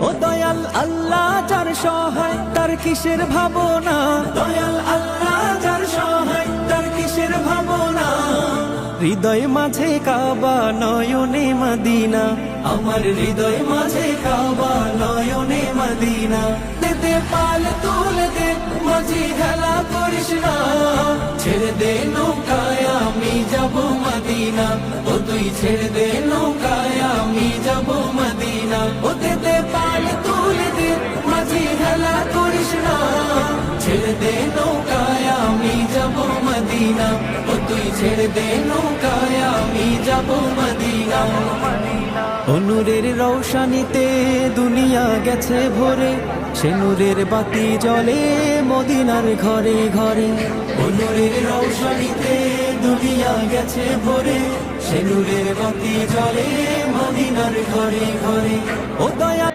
ও দয়াল আল্লাহ যার সহায় তার কিসের ভাবনা, দয়াল আল্লাহ যার সহায় তার কিসের ভাবনা। হৃদয় মাঝে কাবা নয়নে মদিনা, আমার হৃদয় মাঝে কাবা নয়নে মদিনা। দে পাল তুলে দে মাঝি হেলা করিস না, ছেড়ে দে নৌকায় আমি যাব মদিনা। ও তুই ছেড়ে দে নৌকায় আমি যাব মদিনা। ও দে পাল তুলে দে মাঝি হেলা করিস না, ছেড়ে দে নৌকায় আমি যাব মদিনা। ও তুই ছেড়ে দে নৌকায় আমি যাব মদিনা। নূরের রৌশনীতে দুনিয়া গেছে ভরে, সে নূরের বাতি জ্বলে মদিনার ঘরে ঘরে। নূরের রৌশনীতে দুনিয়া গেছে ভরে, সে নূরের বাতি জ্বলে মদিনার ঘরে ঘরে। ও দয়া